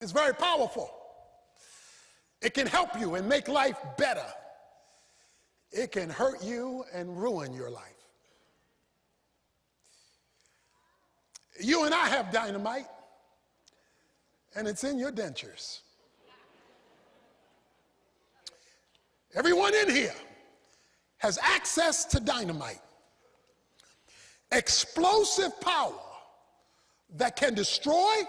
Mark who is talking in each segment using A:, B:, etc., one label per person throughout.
A: It's very powerful. It can help you and make life better. It can hurt you and ruin your life. You and I have dynamite, and it's in your dentures. Everyone in here has access to dynamite. Explosive power that can destroy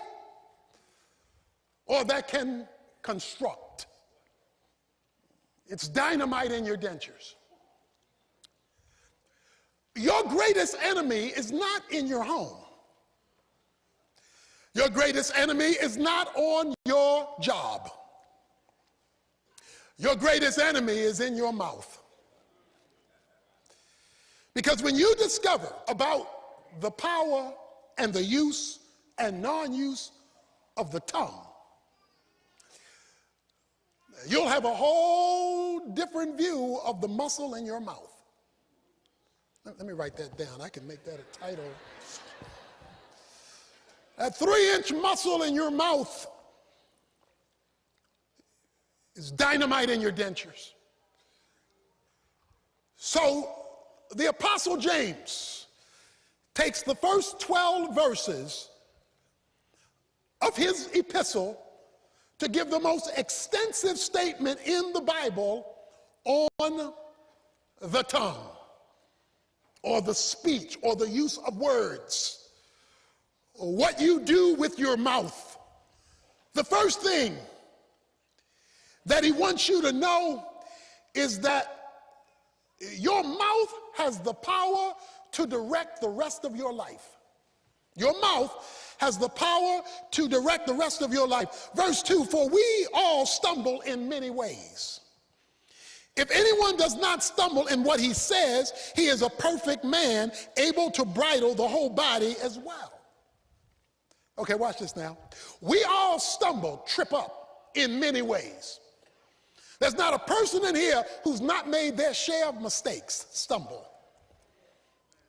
A: or that can construct. It's dynamite in your dentures. Your greatest enemy is not in your home. Your greatest enemy is not on your job. Your greatest enemy is in your mouth. Because when you discover about the power and the use and non-use of the tongue, you'll have a whole different view of the muscle in your mouth. Let me write that down. I can make that a title. That 3-inch muscle in your mouth is dynamite in your dentures. So the Apostle James takes the first 12 verses of his epistle to give the most extensive statement in the Bible on the tongue, or the speech, or the use of words, or what you do with your mouth. The first thing that he wants you to know is that your mouth has the power to direct the rest of your life. Your mouth has the power to direct the rest of your life. Verse 2, for we all stumble in many ways. If anyone does not stumble in what he says, he is a perfect man, able to bridle the whole body as well. Okay, watch this now. We all stumble, trip up in many ways. There's not a person in here who's not made their share of mistakes, stumble.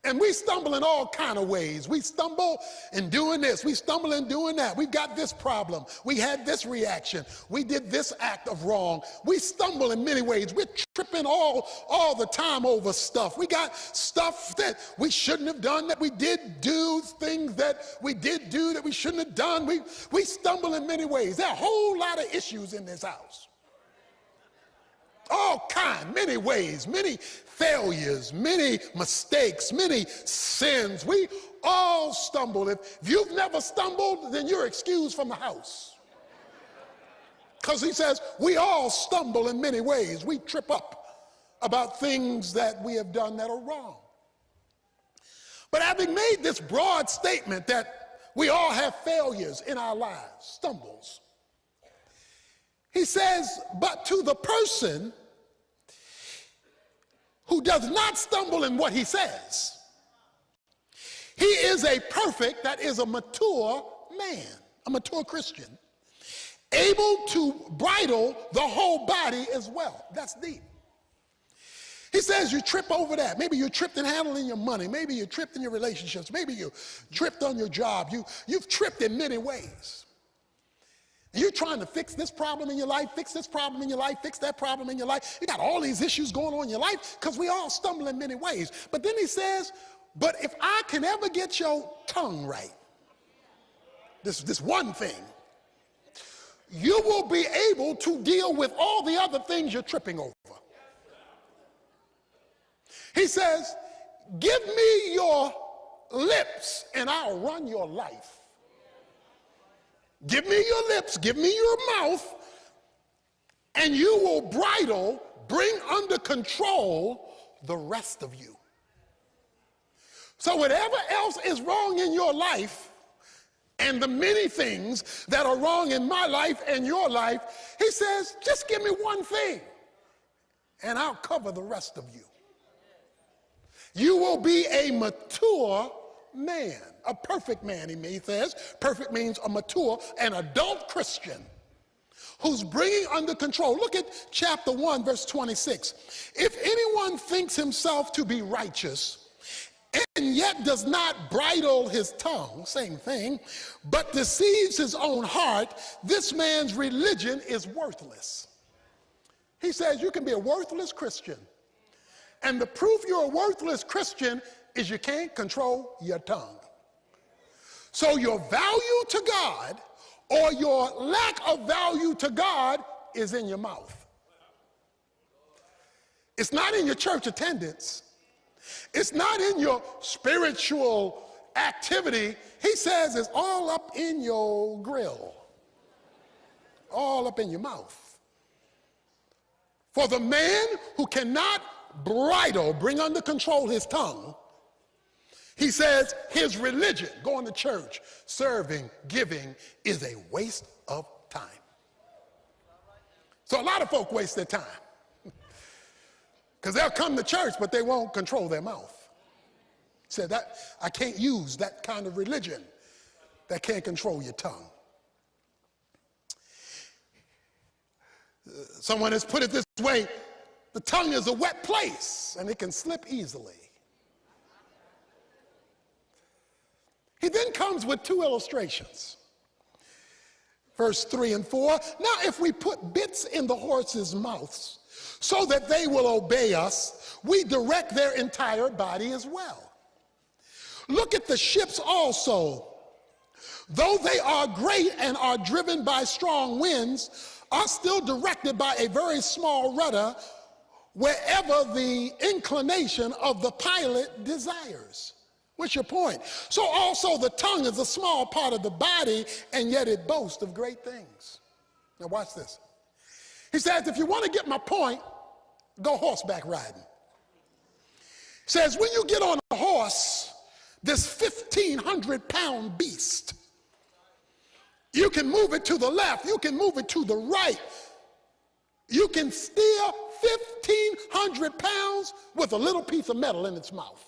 A: And we stumble in all kind of ways. We stumble in doing this. We stumble in doing that. We've got this problem. We had this reaction. We did this act of wrong. We stumble in many ways. We're tripping all the time over stuff. We got stuff that we shouldn't have done, that we did do, things that we did do that we shouldn't have done. We stumble in many ways. There are a whole lot of issues in this house. All kind, many ways, many failures, many mistakes, many sins. We all stumble. If you've never stumbled, then you're excused from the house. Because he says, we all stumble in many ways. We trip up about things that we have done that are wrong. But having made this broad statement that we all have failures in our lives, stumbles, he says, but to the person who does not stumble in what he says, he is a perfect, that is a mature man, a mature Christian, able to bridle the whole body as well. That's deep. He says you trip over that. Maybe you tripped in handling your money. Maybe you tripped in your relationships. Maybe you tripped on your job. You've tripped in many ways. You're trying to fix this problem in your life, fix this problem in your life, fix that problem in your life. You got all these issues going on in your life because we all stumble in many ways. But then he says, but if I can ever get your tongue right, this one thing, you will be able to deal with all the other things you're tripping over. He says, give me your lips and I'll run your life. Give me your lips, give me your mouth, and you will bridle, bring under control the rest of you. So whatever else is wrong in your life, and the many things that are wrong in my life and your life, he says, just give me one thing, and I'll cover the rest of you. You will be a mature man. A perfect man, he says. Perfect means a mature, an adult Christian who's bringing under control. Look at chapter 1, verse 26. If anyone thinks himself to be righteous and yet does not bridle his tongue, same thing, but deceives his own heart, this man's religion is worthless. He says you can be a worthless Christian, and the proof you're a worthless Christian is you can't control your tongue. So your value to God or your lack of value to God is in your mouth. It's not in your church attendance. It's not in your spiritual activity. He says it's all up in your grill, all up in your mouth. For the man who cannot bring under control his tongue, he says his religion, going to church, serving, giving, is a waste of time. So a lot of folk waste their time. Because they'll come to church, but they won't control their mouth. Said that I can't use that kind of religion that can't control your tongue. Someone has put it this way: the tongue is a wet place and it can slip easily. He then comes with two illustrations. Verse 3 and 4. Now, if we put bits in the horses' mouths so that they will obey us, we direct their entire body as well. Look at the ships also. Though they are great and are driven by strong winds, are still directed by a very small rudder wherever the inclination of the pilot desires. What's your point? So also the tongue is a small part of the body, and yet it boasts of great things. Now watch this. He says, if you want to get my point, go horseback riding. He says, when you get on a horse, this 1,500-pound beast, you can move it to the left, you can move it to the right. You can steer 1,500 pounds with a little piece of metal in its mouth.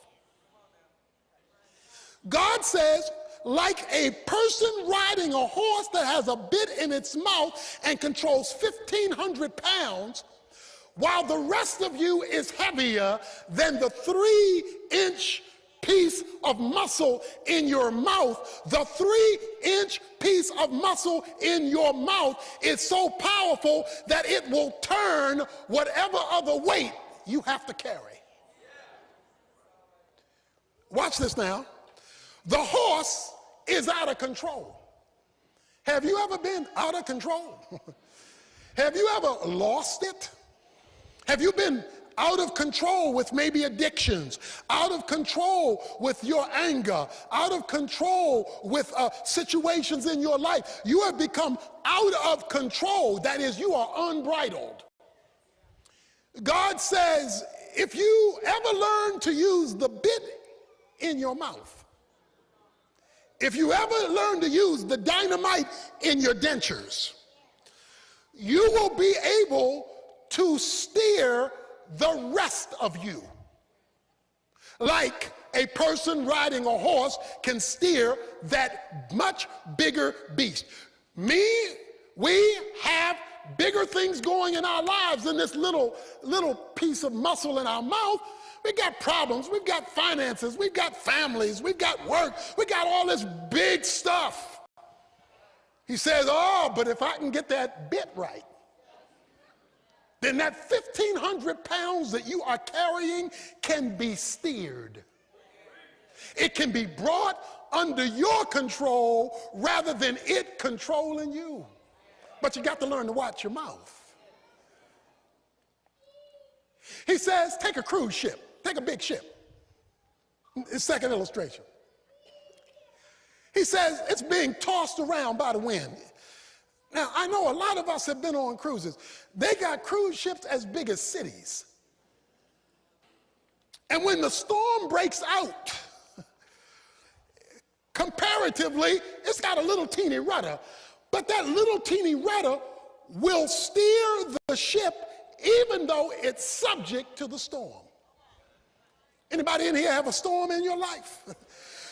A: God says, like a person riding a horse that has a bit in its mouth and controls 1,500 pounds, while the rest of you is heavier than the 3-inch piece of muscle in your mouth. The 3-inch piece of muscle in your mouth is so powerful that it will turn whatever other weight you have to carry. Watch this now. The horse is out of control. Have you ever been out of control? Have you ever lost it? Have you been out of control with maybe addictions, out of control with your anger, out of control with situations in your life? You have become out of control. That is, you are unbridled. God says, if you ever learn to use the bit in your mouth, if you ever learn to use the dynamite in your dentures, you will be able to steer the rest of you. Like a person riding a horse can steer that much bigger beast. We have bigger things going in our lives than this little piece of muscle in our mouth. We got problems, we've got finances, we've got families, we've got work, we got all this big stuff. He says, oh, but if I can get that bit right, then that 1,500 pounds that you are carrying can be steered. It can be brought under your control rather than it controlling you. But you got to learn to watch your mouth. He says, take a cruise ship. Take a big ship. His second illustration. He says it's being tossed around by the wind. Now, I know a lot of us have been on cruises. They got cruise ships as big as cities. And when the storm breaks out, comparatively, it's got a little teeny rudder. But that little teeny rudder will steer the ship even though it's subject to the storm. Anybody in here have a storm in your life?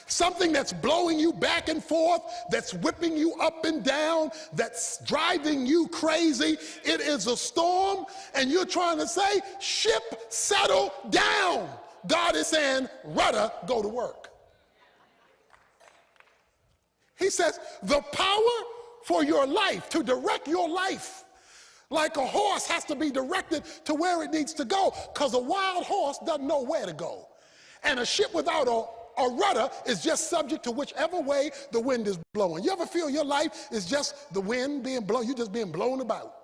A: Something that's blowing you back and forth, that's whipping you up and down, that's driving you crazy. It is a storm, and you're trying to say, ship, settle down. God is saying, rudder, go to work. He says, the power for your life, to direct your life, like a horse has to be directed to where it needs to go, because a wild horse doesn't know where to go. And a ship without a rudder is just subject to whichever way the wind is blowing. You ever feel your life is just the wind being blown? You're just being blown about.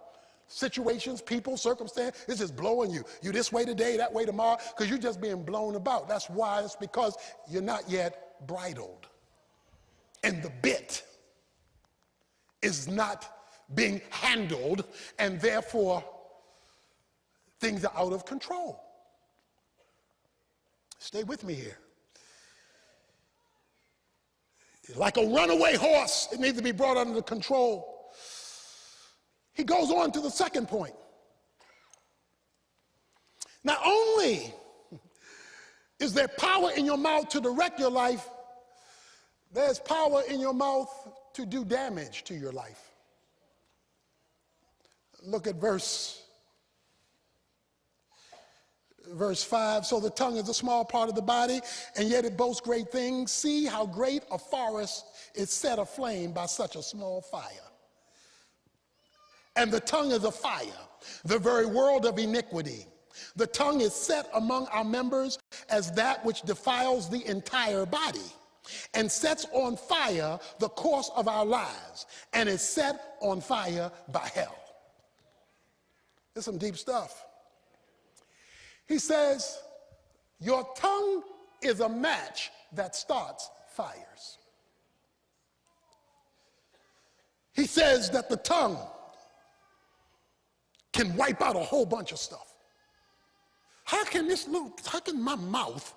A: Situations, people, circumstance, it's just blowing you. You this way today, that way tomorrow, because you're just being blown about. That's why. It's because you're not yet bridled. And the bit is not being handled, and therefore things are out of control. Stay with me here. Like a runaway horse, it needs to be brought under control. He goes on to the second point. Not only is there power in your mouth to direct your life, there's power in your mouth to do damage to your life. Look at verse 5. So the tongue is a small part of the body, and yet it boasts great things. See how great a forest is set aflame by such a small fire. And the tongue is a fire, the very world of iniquity. The tongue is set among our members as that which defiles the entire body, and sets on fire the course of our lives, and is set on fire by hell. There's some deep stuff. He says, your tongue is a match that starts fires. He says that the tongue can wipe out a whole bunch of stuff. How can my mouth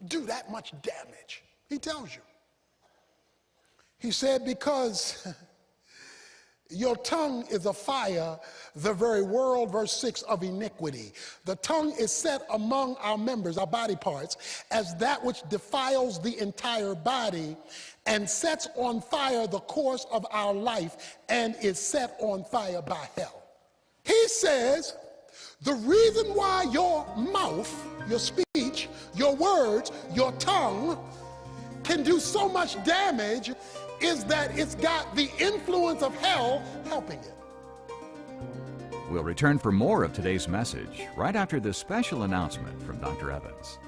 A: do that much damage? He tells you. He said, because your tongue is a fire, the very world, verse 6, of iniquity. The tongue is set among our members, our body parts, as that which defiles the entire body, and sets on fire the course of our life, and is set on fire by hell. He says, the reason why your mouth, your speech, your words, your tongue can do so much damage is that it's got the influence of hell helping it.
B: We'll return for more of today's message right after this special announcement from Dr. Evans.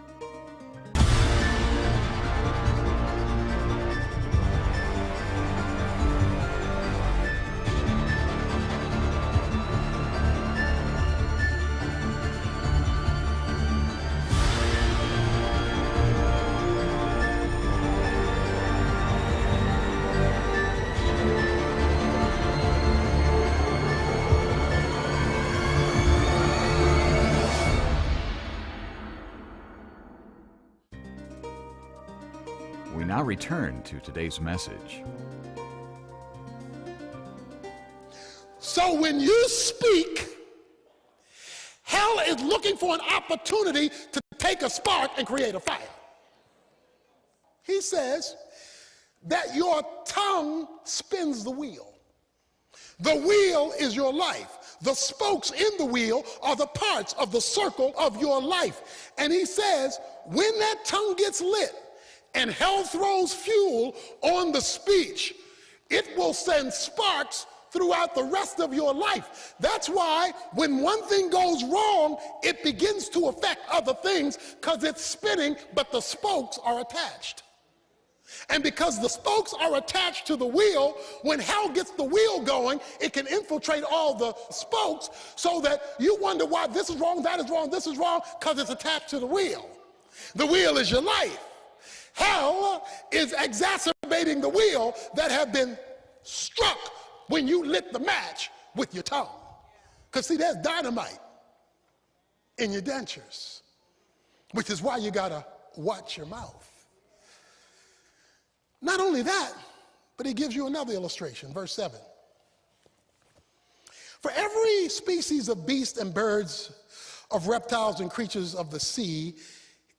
B: We now return to today's message.
A: So when you speak, hell is looking for an opportunity to take a spark and create a fire. He says that your tongue spins the wheel. The wheel is your life. The spokes in the wheel are the parts of the circle of your life. And he says, when that tongue gets lit, and hell throws fuel on the speech, it will send sparks throughout the rest of your life. That's why when one thing goes wrong, it begins to affect other things, because it's spinning, but the spokes are attached. And because the spokes are attached to the wheel, when hell gets the wheel going, it can infiltrate all the spokes, so that you wonder why this is wrong, that is wrong, this is wrong, because it's attached to the wheel. The wheel is your life. Hell is exacerbating the wheel that have been struck when you lit the match with your tongue. Because see, there's dynamite in your dentures, which is why you gotta watch your mouth. Not only that, but he gives you another illustration, verse 7. For every species of beasts and birds, of reptiles and creatures of the sea,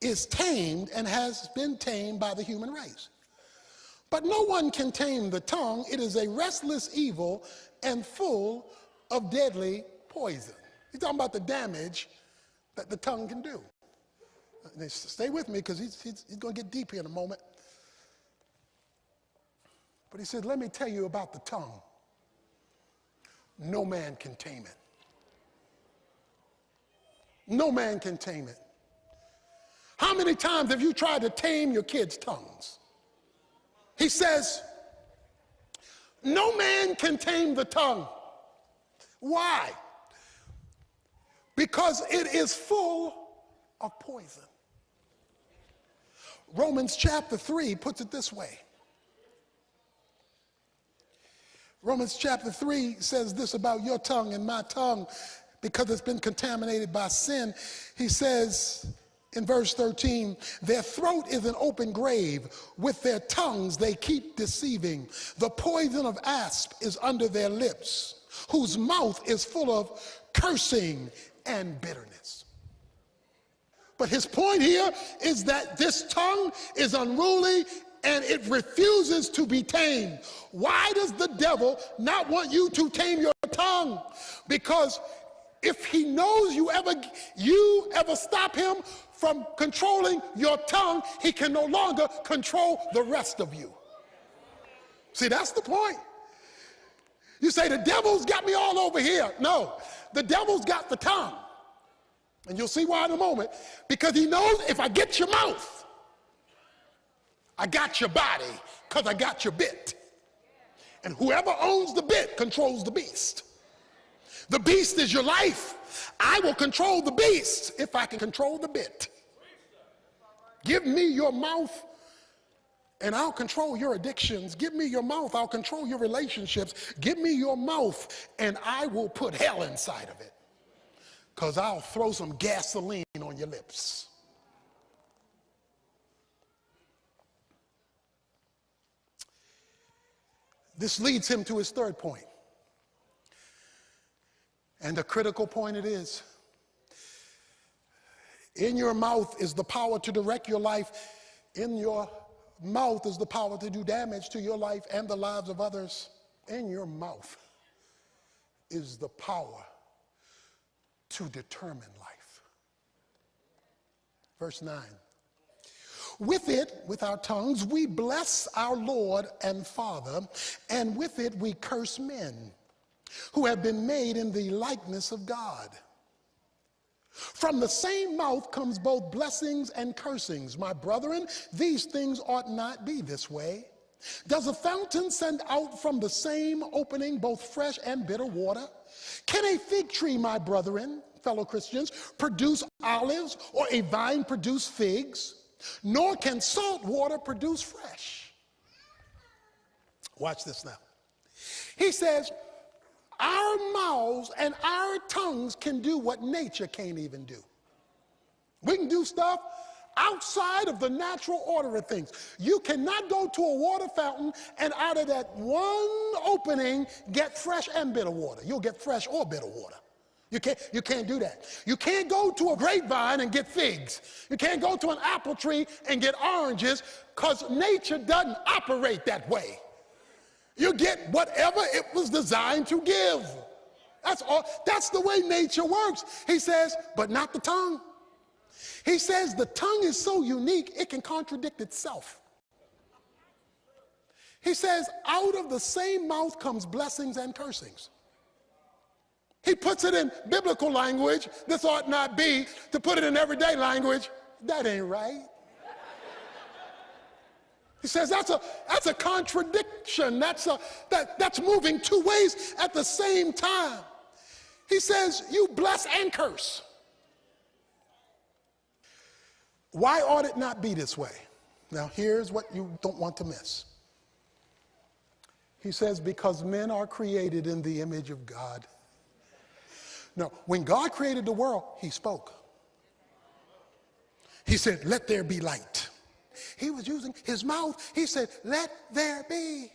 A: is tamed and has been tamed by the human race. But no one can tame the tongue. It is a restless evil and full of deadly poison. He's talking about the damage that the tongue can do. Stay with me because he's going to get deep here in a moment. But he said, let me tell you about the tongue. No man can tame it. No man can tame it. How many times have you tried to tame your kids' tongues? He says, no man can tame the tongue. Why? Because it is full of poison. Romans chapter 3 puts it this way. Romans chapter 3 says this about your tongue and my tongue, because it's been contaminated by sin. He says in verse 13, their throat is an open grave. With their tongues they keep deceiving. The poison of asp is under their lips, whose mouth is full of cursing and bitterness. But his point here is that this tongue is unruly and it refuses to be tamed. Why does the devil not want you to tame your tongue? Because if he knows you ever stop him from controlling your tongue, he can no longer control the rest of you. See, that's the point. You say, the devil's got me all over here. No, the devil's got the tongue. And you'll see why in a moment. Because he knows if I get your mouth, I got your body, because I got your bit. And whoever owns the bit controls the beast. The beast is your life. I will control the beast if I can control the bit. Give me your mouth and I'll control your addictions. Give me your mouth, I'll control your relationships. Give me your mouth and I will put hell inside of it. Because I'll throw some gasoline on your lips. This leads him to his third point. And a critical point it is. In your mouth is the power to direct your life. In your mouth is the power to do damage to your life and the lives of others. In your mouth is the power to determine life. Verse 9. With it, with our tongues, we bless our Lord and Father, and with it we curse men who have been made in the likeness of God. From the same mouth comes both blessings and cursings. My brethren, these things ought not be this way. Does a fountain send out from the same opening both fresh and bitter water? Can a fig tree, my brethren, fellow Christians, produce olives, or a vine produce figs? Nor can salt water produce fresh. Watch this now. He says, our mouths and our tongues can do what nature can't even do. We can do stuff outside of the natural order of things. You cannot go to a water fountain and out of that one opening get fresh and bitter water. You'll get fresh or bitter water. You can't do that. You can't go to a grapevine and get figs. You can't go to an apple tree and get oranges, because nature doesn't operate that way. You get whatever it was designed to give. That's all. That's the way nature works. He says, but not the tongue. He says the tongue is so unique it can contradict itself. He says, out of the same mouth comes blessings and cursings. He puts it in biblical language. This ought not be. To put it in everyday language, that ain't right. He says that's a contradiction. That's moving two ways at the same time. He says you bless and curse. Why ought it not be this way? Now here's what you don't want to miss. He says because men are created in the image of God. Now, when God created the world, he spoke. He said, let there be light. He was using his mouth. He said, let there be.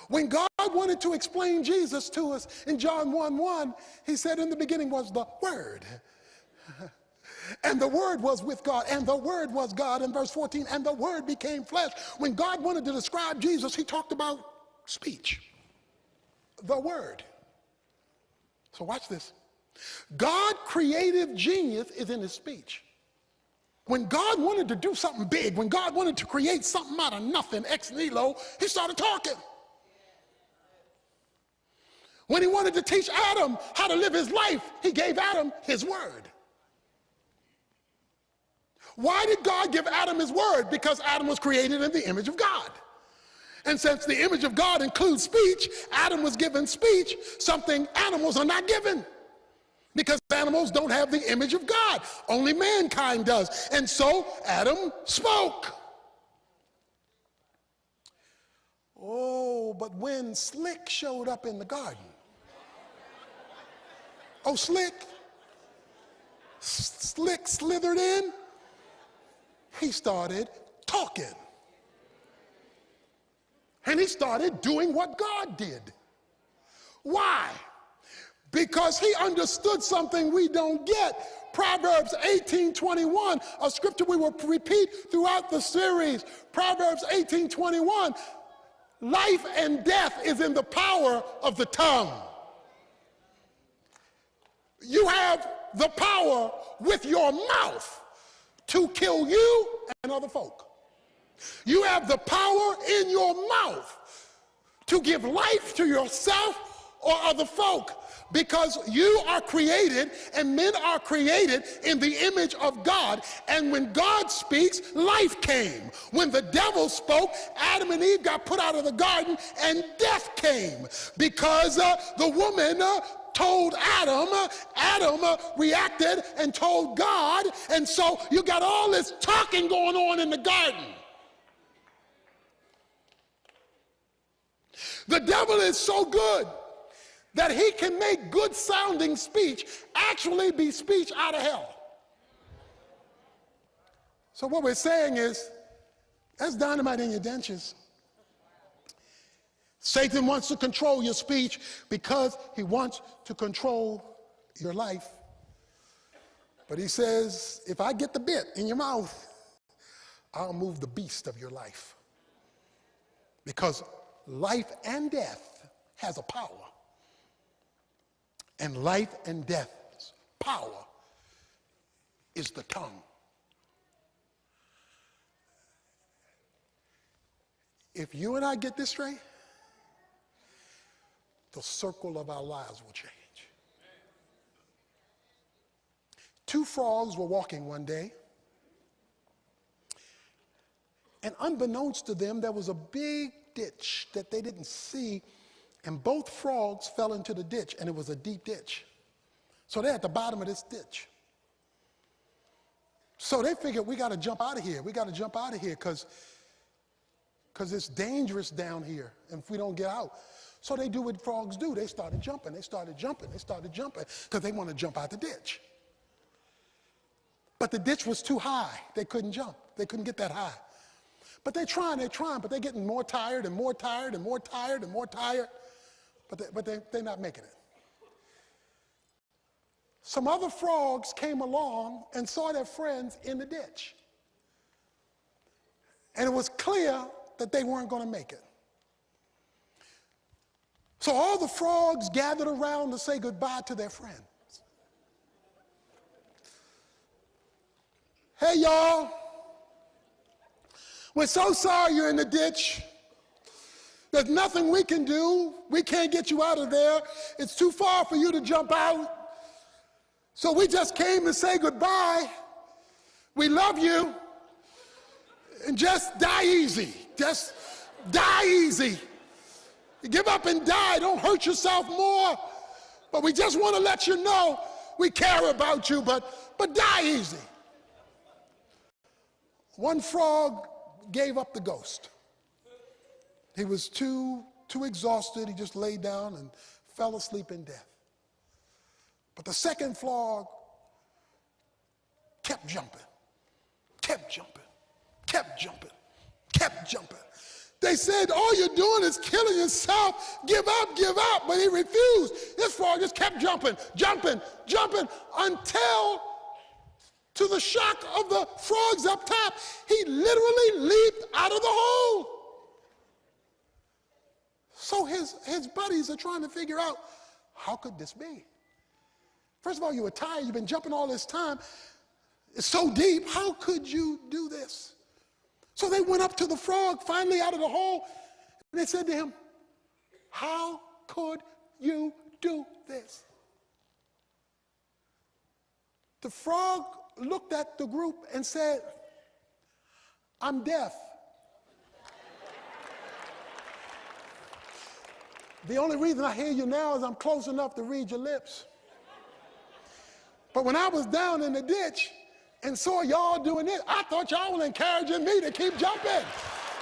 A: When God wanted to explain Jesus to us in John 1:1, he said, in the beginning was the Word. And the Word was with God, and the Word was God. In verse 14, and the Word became flesh. When God wanted to describe Jesus, he talked about speech. The Word. So watch this. God's creative genius is in his speech. When God wanted to do something big, when God wanted to create something out of nothing, ex nihilo, he started talking. When he wanted to teach Adam how to live his life, he gave Adam his word. Why did God give Adam his word? Because Adam was created in the image of God. And since the image of God includes speech, Adam was given speech, something animals are not given. Because animals don't have the image of God. Only mankind does. And so Adam spoke. Oh, but when Slick showed up in the garden, Slick slithered in, he started talking. And he started doing what God did. Why? Because he understood something we don't get. Proverbs 18:21, a scripture we will repeat throughout the series. Proverbs 18:21, life and death is in the power of the tongue. You have the power with your mouth to kill you and other folk. You have the power in your mouth to give life to yourself or other folk, because you are created and men are created in the image of God. And when God speaks, life came. When the devil spoke, Adam and Eve got put out of the garden and death came, because the woman told Adam, Adam reacted and told God, and so you got all this talking going on in the garden. The devil is so good that he can make good sounding speech actually be speech out of hell. So what we're saying is, that's dynamite in your dentures. Satan wants to control your speech because he wants to control your life. But he says, if I get the bit in your mouth, I'll move the beast of your life. Because life and death has a power. And life and death's power is the tongue. If you and I get this straight, the circle of our lives will change. Two frogs were walking one day, and unbeknownst to them, there was a big ditch that they didn't see, and both frogs fell into the ditch, and it was a deep ditch. So they're at the bottom of this ditch. So they figured, we got to jump out of here. We got to jump out of here because it's dangerous down here, and if we don't get out. So they do what frogs do. They started jumping. They started jumping. They started jumping because they want to jump out the ditch. But the ditch was too high. They couldn't jump. They couldn't get that high. But they're trying, but they're getting more tired and more tired and more tired and more tired. But they're not making it. Some other frogs came along and saw their friends in the ditch. And it was clear that they weren't going to make it. So all the frogs gathered around to say goodbye to their friends. Hey, y'all. We're so sorry you're in the ditch. There's nothing we can do. We can't get you out of there. It's too far for you to jump out. So we just came to say goodbye. We love you. And just die easy. Just die easy. Give up and die. Don't hurt yourself more. But we just want to let you know we care about you, but die easy. One frog gave up the ghost. He was too exhausted. He just lay down and fell asleep in death. But the second frog kept jumping, kept jumping, kept jumping, kept jumping. They said, all you're doing is killing yourself. Give up, give up. But he refused. This frog just kept jumping, jumping, jumping until, to the shock of the frogs up top, he literally leaped out of the hole. So his buddies are trying to figure out, how could this be? First of all, you were tired. You've been jumping all this time. It's so deep. How could you do this? So they went up to the frog, finally out of the hole, and they said to him, how could you do this? The frog looked at the group and said, I'm deaf. The only reason I hear you now is I'm close enough to read your lips. But when I was down in the ditch and saw y'all doing it, I thought y'all were encouraging me to keep jumping.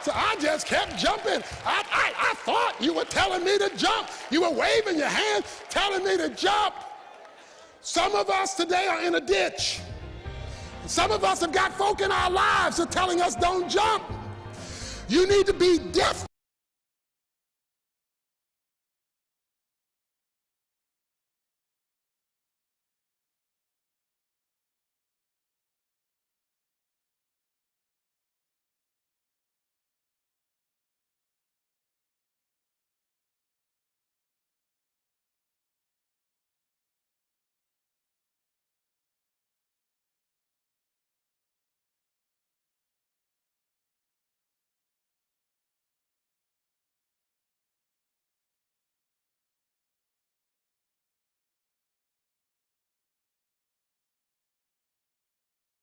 A: So I just kept jumping. I thought you were telling me to jump. You were waving your hand, telling me to jump. Some of us today are in a ditch. Some of us have got folk in our lives that are telling us don't jump. You need to be deaf